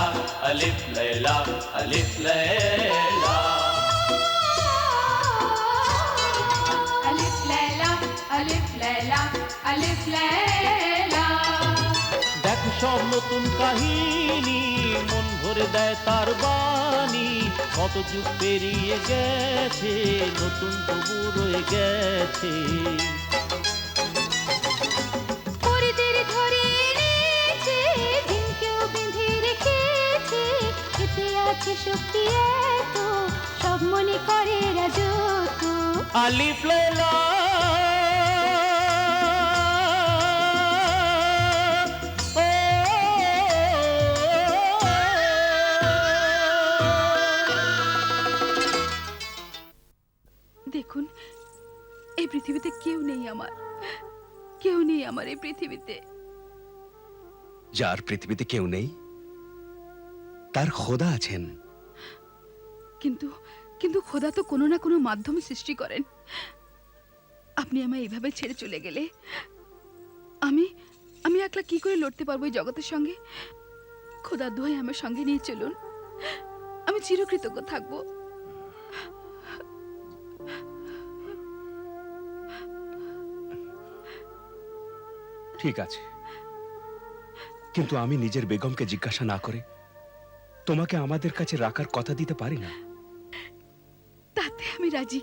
लैला अलिफ लैला अलिफ लैला अलिफ लैला अलिफ लैला अलिफ लैला। দেখো সব নতুন কাহিনী মন ভরে দেয় তার বাণী কত যুগ পেরিয়ে গেছে নতুন তবু রয়ে গেছে পরিদের ধরে এনেছে দিনকেও বেঁধে রেখেছে এতে আছে শক্তি এত সব মনে করে রাজত্ব। আলিফ লায়লা দেখুন এই পৃথিবীতে কেউ নেই আমার, কেউ নেই আমার এই পৃথিবীতে। যার পৃথিবীতে কেউ নেই তার খোদা আছেন। কিন্তু কিন্তু খোদা তো কোনো না কোনো মাধ্যমে সৃষ্টি করেন। আপনি আমায় এইভাবে ছেড়ে চলে গেলে আমি আমি একলা কি করে লড়তে পারবো এই জগতের সঙ্গে? খোদা দোহাই আমার সঙ্গে নিয়ে চলুন, আমি চিরকৃতজ্ঞ থাকবো। ঠিক আছে, কিন্তু আমি নিজের বেগমকে জিজ্ঞাসা না করে তোমাকে আমাদের কাছে রাখার কথা দিতে পারি না। তাতে আমি রাজি।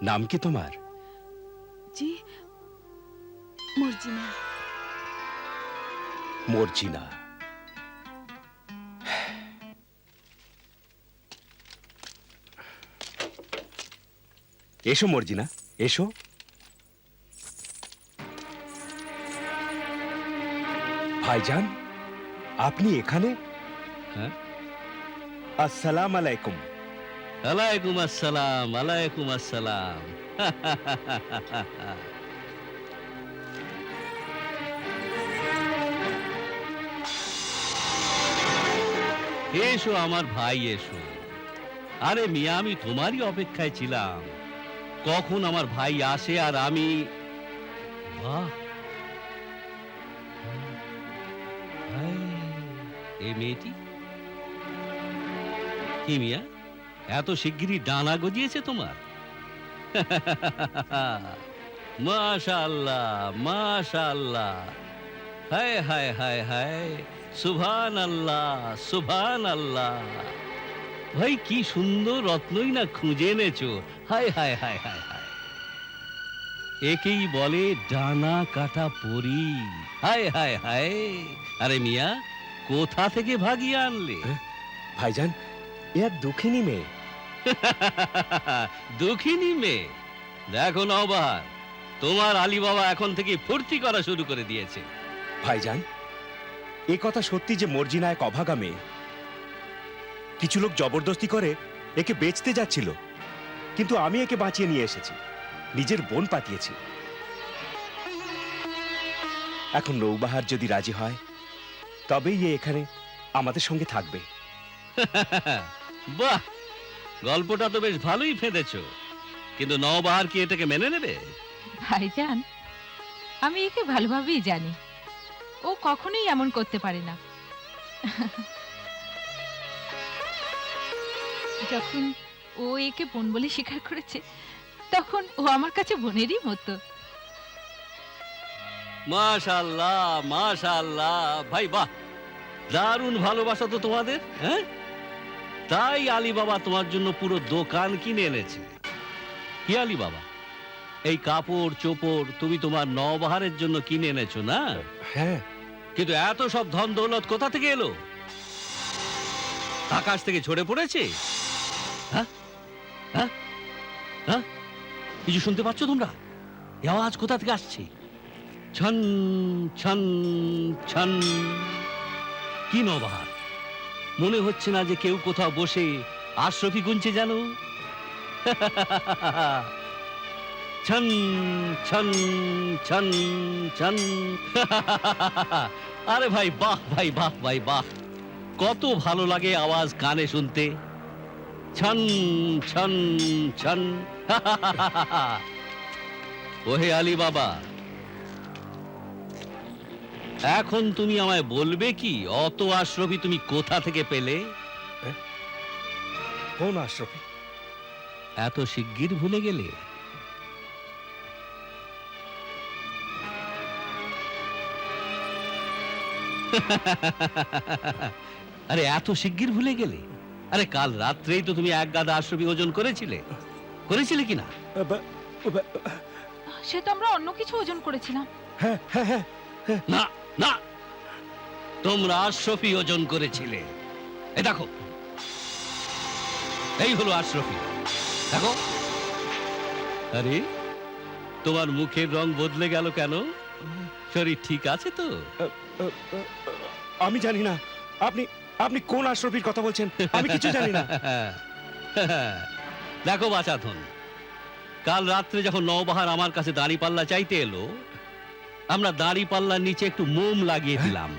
নাম কি তোমার? জি, মর্জিনা। মর্জিনা। এসো মর্জিনা, এসো। ভাইজান, আপনি এখানে? হ্যাঁ, আসসালাম আলাইকুম। আলাইকুম আসসালাম, আলাইকুম আসসালাম। এসো আমার ভাই, এসো। আরে মিয়া, আমি তোমারই অপেক্ষায় ছিলাম কখন আমার ভাই আসে আর আমি। বাহ, এই মেয়েটি কি মিয়া, এত শিগগিরই ডানা গজিয়েছে তোমার? মাশাআল্লাহ, মাশাআল্লাহ, হায় হায় হায় হায়, সুবহানাল্লাহ, সুবহানাল্লাহ। ভাই কি সুন্দর রত্নই না খুঁজে এনেছো, হায় হায় হায় হায় হায়। একেই বলে ডানা কাটা পরী, হায় হায় হায়। আরে মিয়া, কোথা থেকে ভাগিয়ে আনলে? ভাইজান, এ এক দুঃখিনী মেয়ে। দুঃখিনী মেয়ে? দেখো নওবাহার, তোমার আলী বাবা এখন থেকে ফুর্তি করা শুরু করে দিয়েছে। ভাইজান, এ কথা সত্যি যে মর্জিনা এক অভাগা মেয়ে। কিছু লোক জবরদস্তি করে একে বেচতে যাচ্ছিল, কিন্তু আমি একে বাঁচিয়ে নিয়ে এসেছি, নিজের বোন পাঠিয়েছি। এখন নৌবাহার যদি রাজি হয় তবেই এ এখানে আমাদের সঙ্গে থাকবে। বাহ, গল্পটা তো বেশ ভালোই ফেঁদেছো, কিন্তু নওবাহার কি এটাকে মেনে নেবে? ভাইজান, আমি একে ভালোভাবেই জানি, ও কখনোই এমন করতে পারে না। যখন ও একে বোন বলে স্বীকার করেছে তখন ও আমার কাছে বোনেরই মতো। মাশাআল্লাহ, মাশাআল্লাহ, ভাই বাহ, দারুণ ভালোবাসা তো তোমাদের। হ্যাঁ, তাই আলী বাবা তোমার জন্য পুরো দোকান কিনে এনেছে। কি আলী বাবা, এই কাপড় চোপড় তুমি তোমার নওবাহারের জন্য কিনে এনেছো না? হ্যাঁ, কিন্তু এত সব ধন দৌলত কোথা থেকে এলো? আকাশ থেকে ঝরে পড়েছে? হ্যাঁ হ্যাঁ হ্যাঁ, কিছু শুনতে পাচ্ছ তোমরা? এ আওয়াজ কোথা থেকে আসছে? ছন ছন ছন। কি নওবাহার, মনে হচ্ছে না যে কেউ কোথাও বসে আশরফি গুনছে জানো? ছন ছন ছন ছন। আরে ভাই বাহ, ভাই বাহ, ভাই বাহ, কত ভালো লাগে আওয়াজ কানে শুনতে। ছন ছন ছন। ওহে আলী বাবা, এখন তুমি আমায় বলবে কি অত আশরফি তুমি কোথা থেকে পেলে? কোন আশরফি? এত শিগগির ভুলে গেলে? আরে এত শিগগির ভুলে গেলে? আরে কাল রাত্রেই তো তুমি এক গাদা আশরফি ওজন করেছিলে কি না? সে তো আমরা অন্য কিছু ওজন করেছিলাম। হ্যাঁ হ্যাঁ হ্যাঁ, না না, তোমরা আশরফি ওজন করেছিলে। এই দেখো, এই হলো আশরফি, দেখো। আরে তোমার মুখের রং বদলে গেল কেন? শরীর ঠিক আছে তো? আমি জানি না আপনি আপনি কোন আশরফির কথা বলছেন, আমি কিছু জানি না। দেখো বাচাধন, কাল রাত্রে যখন নওবাহার আমার কাছে দাড়িপাল্লা চাইতে এলো, আমরা দাড়িপাল্লার নিচে একটু মোম লাগিয়ে দিলাম।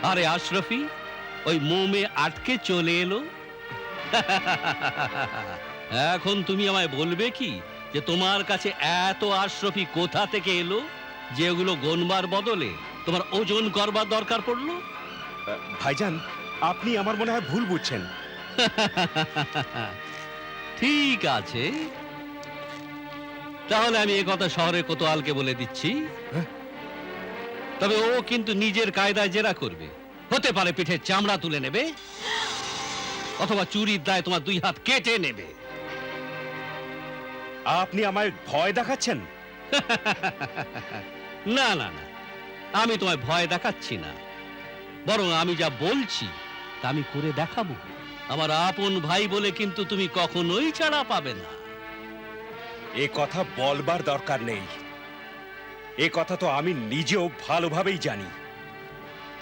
আরে আশরফি ওই মোমে আটকে চলে এলো। এখন তুমি আমায় বলবে কি যে তোমার কাছে এত আশরফি কোথা থেকে এলো, যেগুলো গোনবার বদলে তোমার ওজন করবার দরকার পড়লো? ভাইজান, আপনি আমার মনে হয় ভুল বুঝছেন। ঠিক আছে, তাহলে আমি এ কথা শহরে কোতোয়ালকে বলে দিচ্ছি। তবে ও কিন্তু নিজের কায়দায় জেরা করবে। হতে পারে পিঠের চামড়া তুলে নেবে, অথবা চুরির দায় তোমার 2 হাত কেটে নেবে। আপনি আমায় ভয় দেখাচ্ছেন? না না না, আমি তোমায় ভয় দেখাচ্ছি না, বরং আমি যা বলছি তা আমি করে দেখাবো। আমার আপন ভাই বলে কিন্তু তুমি কখনোই ছাড়া পাবে না। এ কথা বলবার দরকার নেই, এ কথা তো আমি নিজেও ভালোভাবেই জানি।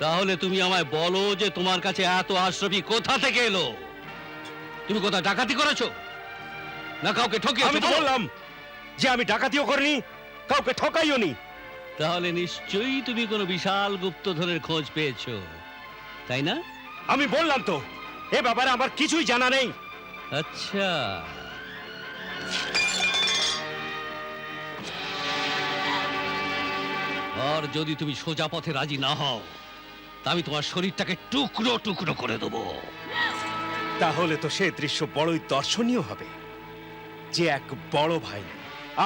তাহলে তুমি আমায় বলো যে তোমার কাছে এত আশরফি কোথা থেকে এলো? তুমি কোথায় ডাকাতি করেছো, না কাউকে ঠকিয়েছো? আমি তো বললাম যে আমি ডাকাতিও করিনি, কাউকে ঠকাইও নি। তাহলে নিশ্চয়ই তুমি কোনো বিশাল গুপ্তধনের খোঁজ পেয়েছো, তাই না? আমি বললাম তো এ ব্যাপারে আমার কিছুই জানা নেই। আচ্ছা, আর যদি তুমি সোজা পথে রাজি না হও, তা আমি তোমার শরীরটাকে টুকরো টুকরো করে দেবো। তাহলে তো সে দৃশ্য বড়ই দর্শনীয় হবে যে এক বড় ভাই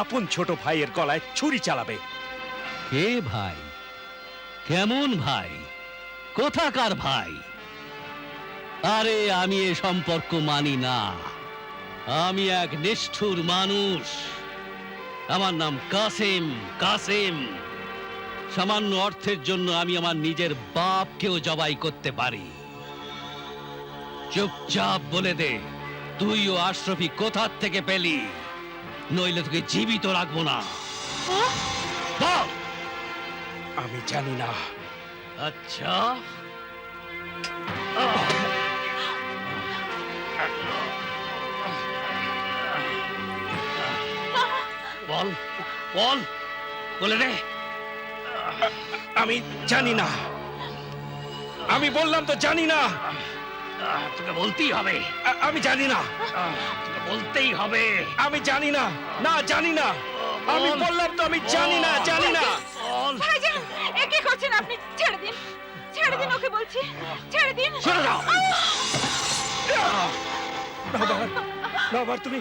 আপন ছোট ভাইয়ের গলায় ছুরি চালাবে। কে ভাই? কেমন ভাই? কোথাকার ভাই? আরে আমি এ সম্পর্ক মানি না। আমি এক নিষ্ঠুর মানুষ, আমার নাম কাসেম। কাসেম, সামান্য অর্থের জন্য আমি আমার নিজের বাপকেও জবাই করতে পারি। চুপচাপ বলে দে তুইও আশরফি কোথার থেকে পেলি, নইলে তোকে জীবিত রাখবো না। বল। আমি জানি না। আচ্ছা, বল বল, বলে দে। আমি জানি না, আমি বললাম তো জানি না। তোকে বলতেই হবে। আমি জানি না, তোকে বলতেই হবে। আমি জানি না। না, জানি না। আমি বললাম তো আমি জানি না, জানি না। বল। ভাইজান, এ কি করছেন আপনি? ছেড়ে দিন, ছেড়ে দিন ওকে বলছি, ছেড়ে দিন। সরে যাও। নবার, নবার, তুমি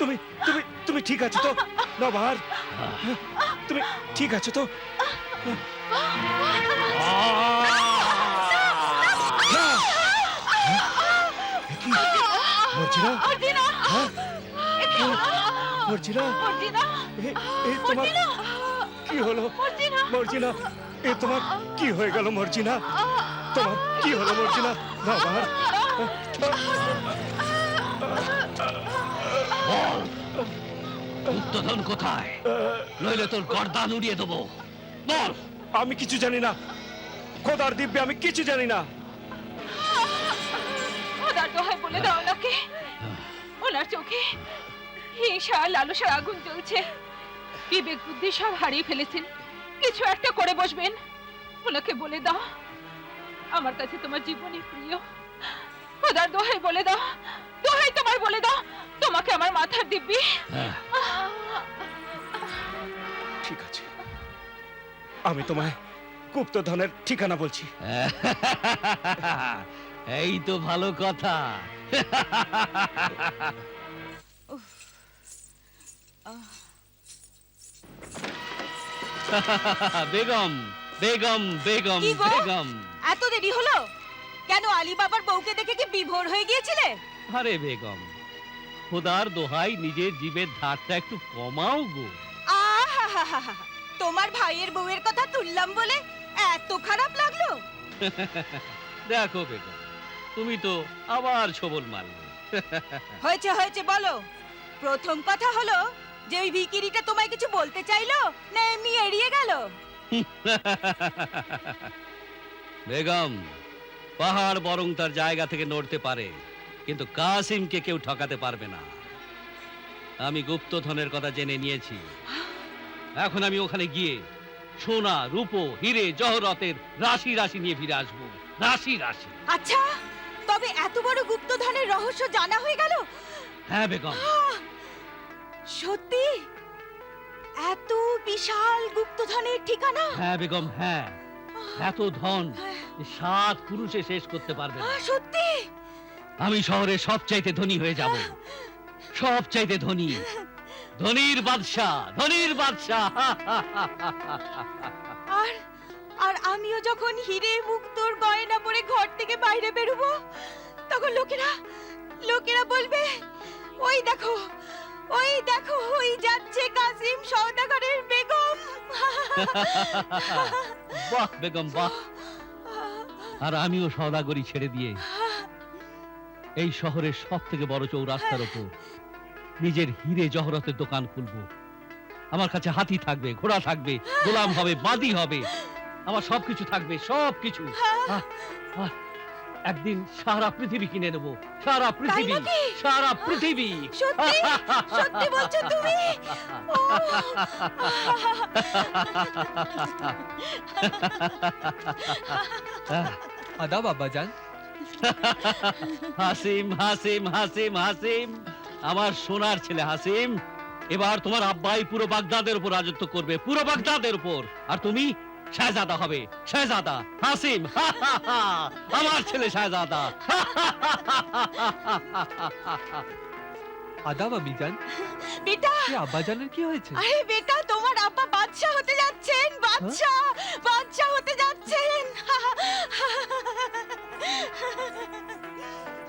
তুমি তুমি তুমি ঠিক আছো তো? নবার, তুমি ঠিক আছো তো? না! এ কি? মর্জিনা? অর্জিনা, হ্যাঁ? এ কি হলো? মর্জিনা? অর্জিনা, এ তোমার কি হলো? অর্জিনা, মর্জিনা, এ তোমার কি হয়ে গেল মর্জিনা? তোমার কি হলো মর্জিনা? নবার, গুপ্তধন কোথায়? নইলে তোর গর্দান উড়িয়ে দেবো। বল। আমি কিছু জানি না, খোদার দিব্যে আমি কিছু জানি না। খোদার দোহাই বলে দাও ওনাকে, ওনার চোখে হিংসা লালসার আগুন জ্বলছে। বিবেক বুদ্ধি সব হারিয়ে ফেলেছেন, কিছু একটা করে বসবেন। ওনাকে বলে দাও আমার কাছে তোমার জীবনই প্রিয়। খোদার দোহাই বলে দাও, দোহাই তোমার বলে দাও, তোমাকে আমার মাথার দিব্যি। ঠিক আছে, আমি তোমায় গুপ্তধনের ঠিকানা বলছি। এই তো ভালো কথা। বেগম বেগম বেগম কি গো? বেগম। এত দেরি হলো কেন? আলী বাবার বউকে দেখে কি বিভোর হয়ে গিয়েছিলে? আরে বেগম, খোদার দোহাই নিজের জীবের ধারটা একটু কমাও গো। আহাহাহাহা, তোমার ভাইয়ের বউয়ের কথা তুললাম বলে এত খারাপ লাগলো? দেখো বেগম, তুমি তো আবার ছবল মারলে। হয়েছে হয়েছে বলো। প্রথম কথা হলো যে ওই ভিকিরিটা তোমায় কিছু বলতে চাইলো না এমনি এড়িয়ে গেল? বেগম, পাহাড় বরং তার জায়গা থেকে নড়তে পারে, কিন্তু কাসিমকে কেউ ঠকাতে পারবে না। আমি গুপ্তধনের কথা জেনে নিয়েছি। এখন আমি ওখানে গিয়ে সোনা, রূপো, হিরে, জহরতের রাশি রাশি নিয়ে ফিরে আসবো। রাশি রাশি। আচ্ছা, তবে এত বড় গুপ্তধনের রহস্য জানা হয়ে গেল? হ্যাঁ বেগম। সত্যি? এত বিশাল গুপ্তধনের ঠিকানা? হ্যাঁ বেগম, হ্যাঁ। এত ধন যে 7 পুরুষে শেষ করতে পারবে না। সত্যি? আমি শহরের সবচাইতে ধনী হয়ে যাব। সবচাইতে ধনী। ধনীর বাদশাহ, ধনীর বাদশাহ। আর আর আমিও যখন হিরে মুক্তোর গয়না পরে ঘর থেকে বাইরে বেরোবো, তখন লোকেরা বলবে, ওই দেখো ওই যাচ্ছে কাসিম সওদাগরের বেগম। বাহ বেগম বাহ। আর আমিও সওদাগরি ছেড়ে দিয়ে এই শহরের সব থেকে বড় চৌরাস্তার ওপর নিজের হিরে জহরতের দোকান খুলবো। আমার কাছে হাতি থাকবে, ঘোড়া থাকবে, গোলাম হবে, বাদী হবে, আমার সবকিছু থাকবে, সবকিছু। একদিন সারা পৃথিবী কিনে নেবো, সারা পৃথিবী, নাকি? সারা পৃথিবী। সত্যি? সত্যি বলছো তুমি? ও, আদাব আব্বাজান। হাসিম হাসিম হাসিম হাসিম, আমার সোনার ছেলে হাসিম, এবার তোমার আব্বাই পুরো বাগদাদের উপর রাজত্ব করবে, পুরো বাগদাদের উপর। আর তুমি শাহজাদা হবে, শাহজাদা। হাসিম, আমার ছেলে শাহজাদা। আদাব আম্মিজান। বেটা, এই আব্বাজানের কি হয়েছে? আরে বেটা, তোমার আব্বা বাদশা হতে যাচ্ছেন, বাদশা হতে যাচ্ছেন।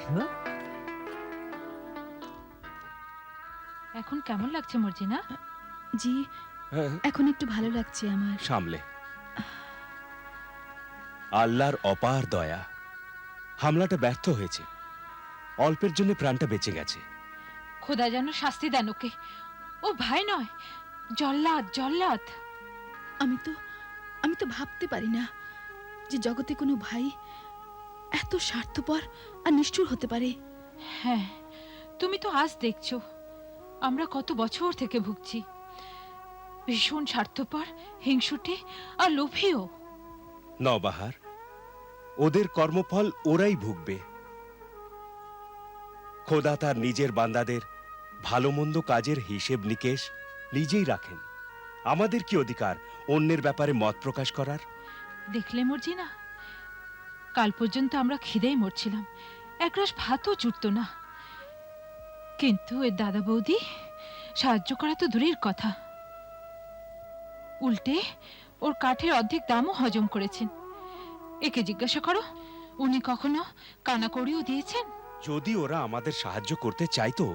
হ্যাঁ? এখন কেমন লাগছে মর্জিনা? জি, এখন একটু ভালো লাগছে আমার। সামলে। আল্লাহর অপার দয়া, হামলাটা ব্যর্থ হয়েছে। অল্পের জন্য প্রাণটা বেঁচে গেছে। খোদা যেন শাস্তি দেন ওকে। ও ভাই নয়, জল্লাদ, জল্লাদ। আমি তো ভাবতে পারি না যে জগতে কোনো ভাই এত স্বার্থপর আর নিষ্ঠুর হতে পারে। হ্যাঁ, তুমি তো আজ দেখছো, আমরা কত বছর থেকে ভুগছি। ভীষণ স্বার্থপর, হিংসুটে আর লোভীও। নবাহার, ওদের কর্মফল ওরাই ভুগবে। খোদা তার নিজের বান্দাদের ভালো মন্দ কাজের হিসেব নিকেশ নিজেই রাখেন। আমাদের কি অধিকার অন্যের ব্যাপারে মত প্রকাশ করার? দেখলে মর্জিনা, কাল পর্যন্ত আমরা খিদেই মরছিলাম, একরাশ ভাতও জুটতো না। কিন্তু এর দাদা বৌদি সাহায্য করা তো দূরের কথা, উল্টে ওর কাঠের অর্ধেক দামও হজম করেছেন। একে জিজ্ঞাসা করো, উনি কখনো কানাকড়িও দিয়েছেন? যদি ওরা আমাদের সাহায্য করতে চাইতো,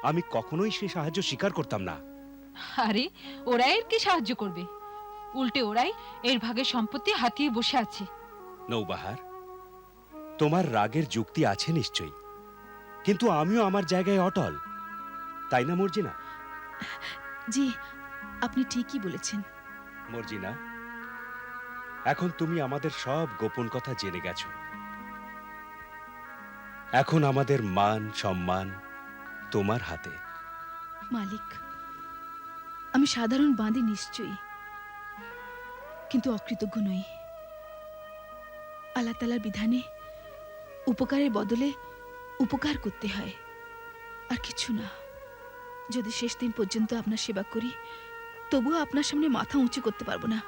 আমি কখনোই সে সাহায্য স্বীকার করতাম না। আরে, ওরা এর কি সাহায্য করবে? উল্টে ওরাই এর ভাগের সম্পত্তি হাতিয়ে বসে আছে। নৌবাহার, তোমার রাগের যুক্তি আছে নিশ্চয়ই, কিন্তু আমিও আমার জায়গায় অটল, তাই না মর্জিনা? জি, আপনি ঠিকই বলেছেন। মর্জিনা, এখন তুমি আমাদের সব গোপন কথা জেনে গেছো। এখন আমাদের মান সম্মান তোমার হাতে। মালিক, আমি সাধারণ বাঁধি নিশ্চয়ই, কিন্তু অকৃতজ্ঞ নই। আল্লাহ তাআলার বিধানে উপকারের বদলে উপকার করতে হয়, আর কিছু না। যদি শেষ দিন পর্যন্ত আপনার সেবা করি, তবুও আপনার সামনে মাথা উঁচু করতে পারবো না।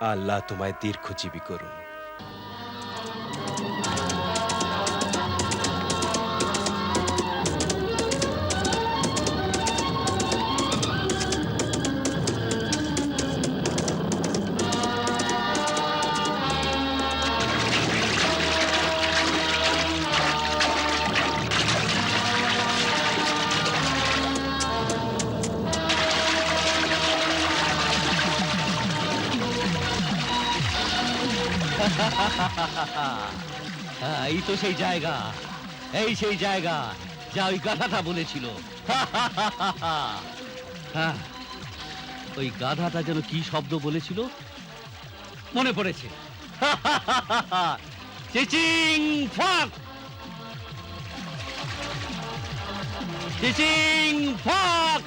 আল্লাহ তোমায় দীর্ঘজীবী করুন। এই তো সেই জায়গা, এই সেই জায়গা যা ওই গাধাটা বলেছিল। হ্যাঁ, ওই গাধাটা যেন কি শব্দ বলেছিল মনে পড়েছে। চিচিং ফাক, চিচিং ফাক।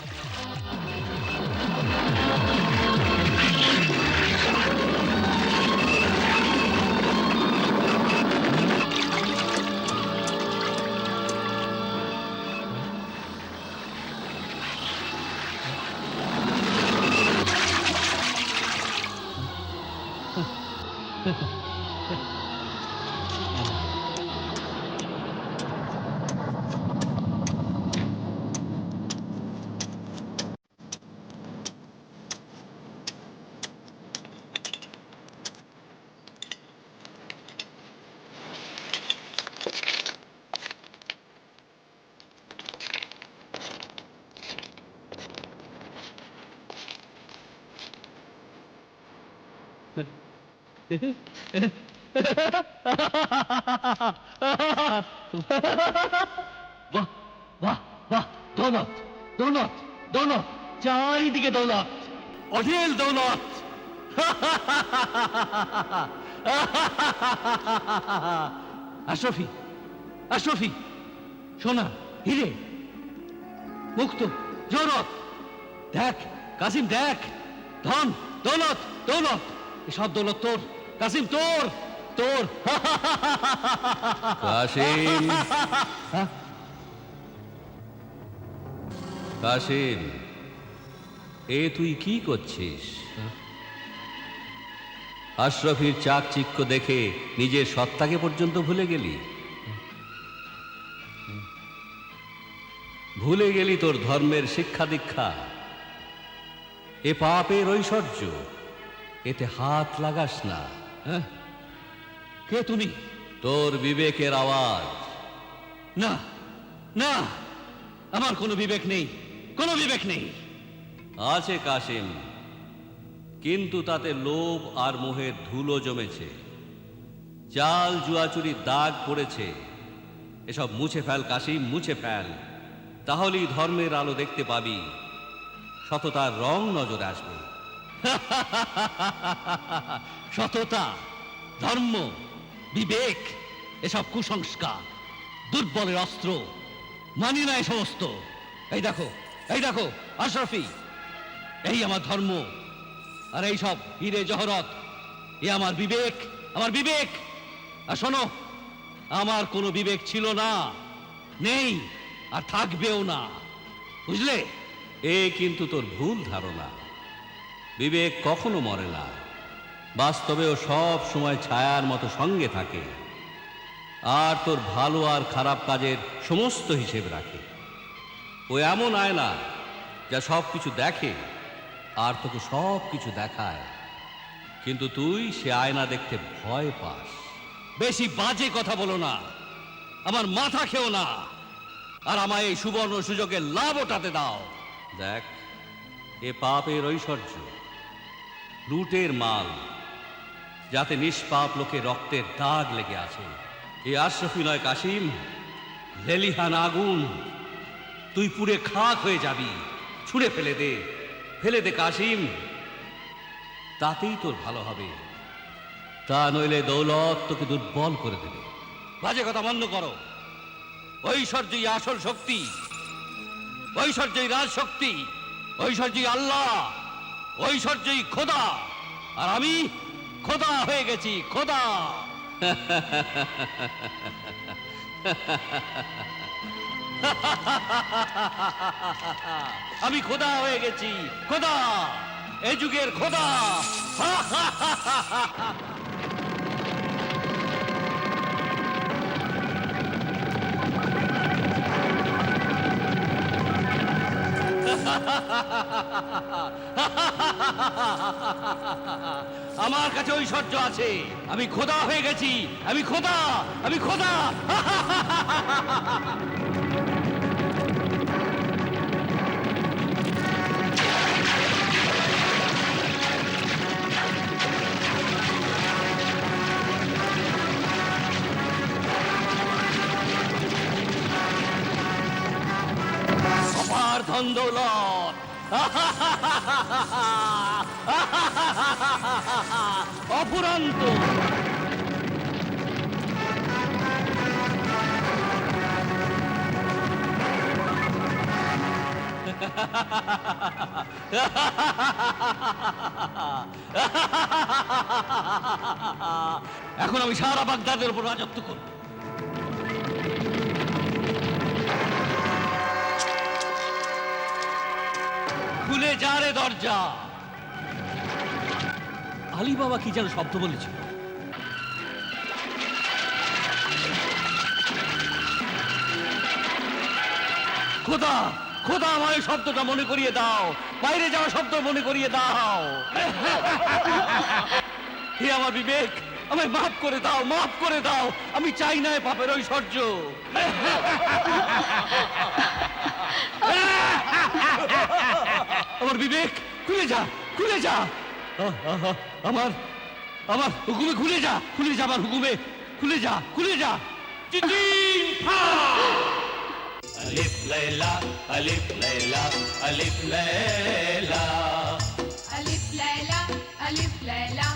বাহ বাহ বাহ, দৌলত দৌলত দৌলত, চারিদিকে দৌলত, অঢেল দৌলত। আশরফি, আশরফি, সোনা, হিরে, মুক্ত, জৌরত, দেখ কাসিম, দেখ, ধন, দৌলত, দৌলত, এসব দৌলত তোর কাসিম, তোর তোর। কাশিম, কাশিম, এ তুই কি করছিস? আশরফির চাকচিক্য দেখে নিজের সত্তাকে পর্যন্ত ভুলে গেলি? ভুলে গেলি তোর ধর্মের শিক্ষা দীক্ষা? এ পাপের ঐশ্বর্য, এতে হাত লাগাস না। হ্যাঁ? কে তুমি? তোর বিবেকের আওয়াজ। না না, আমার কোনো বিবেক নেই, কোনো বিবেক নেই। আছে কাশিম, কিন্তু তাতে লোভ আর মোহের ধুলো জমেছে, চাল জুয়াচুরির দাগ পড়েছে। এসব মুছে ফেল কাশিম, মুছে ফেল, তাহলেই ধর্মের আলো দেখতে পাবি, সততার রং নজরে আসবে। সততা, ধর্ম, বিবেক, এসব কুসংস্কার, দুর্বলের অস্ত্র, মানি না এ সমস্ত। এই দেখো, এই দেখো আশরফি, এই আমার ধর্ম, আর এই সব হীরে জহরত, এ আমার বিবেক, আমার বিবেক। আর শোনো, আমার কোনো বিবেক ছিল না, নেই, আর থাকবেও না, বুঝলে? এ কিন্তু তোর ভুল ধারণা। বিবেক কখনো মরে না, বাস্তবেও সব সময় ছায়ার মতো সঙ্গে থাকে, আর তোর ভালো আর খারাপ কাজের সমস্ত হিসেব রাখে। ও এমন আয়না যা সব কিছু দেখে আর তোকে সব কিছু দেখায়, কিন্তু তুই সে আয়না দেখতে ভয় পাস। বেশি বাজে কথা বলো না, আমার মাথা খেও না, আর আমায় এই সুবর্ণ সুযোগের লাভ ওঠাতে দাও। দেখ, এ পাপের ঐশ্বর্য, লুটের মাল, যাতে নিষ্পাপ লোকের রক্তের দাগ লেগে আছে। এ আশরফি নয় কাশিম, লেলিহান আগুন, তুই পুড়ে খাক হয়ে যাবি। ছুঁড়ে ফেলে দে, ফেলে দে কাশিম, তাতেই তোর ভালো হবে। তা নইলে দৌলত তোকে দুর্বল করে দেবে। বাজে কথা বন্ধ করো। ঐশ্বর্যই আসল শক্তি, ঐশ্বর্যই রাজশক্তি, ঐশ্বর্যই আল্লাহ, ঐশ্বর্যই খোদা, আর আমি খোদা হয়ে গেছি, খোদা। আমি খোদা হয়ে গেছি, খোদা। এ যুগের খোদা। আমার কাছে ঐশ্বর্য আছে, আমি খোদা হয়ে গেছি, আমি খোদা, আমি খোদা। অপার ধন দৌলত, অফুরন্ত। এখন আমি সারা বাগদাদের উপর রাজত্ব করব। খুলে যা রে দরজা। আলী বাবা কি যেন শব্দ বলেছিল। খোদা, খোদা আমায় শব্দটা মনে করিয়ে দাও, বাইরে যাওয়া শব্দ মনে করিয়ে দাও। হে আমার বিবেক, আমায় মাফ করে দাও, মাফ করে দাও। আমি চাই না এ পাপের ঐশ্বর্য। আমার বিবেক, খুলে যা, খুলে যা। আমার আমার হুকুমে খুলে যা, খুলে যা আমার হুকুমে, খুলে যা, খুলে যা। চিচিং ফা। अलिफ लैला अलिफ लैला अलिफ लैला अलिफ लैला अलिफ लैला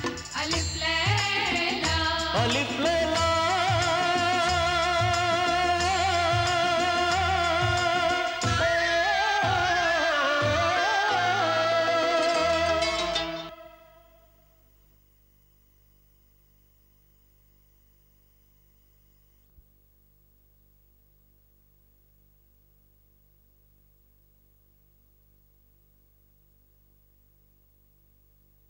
अलिफ लैला अलिफ लैला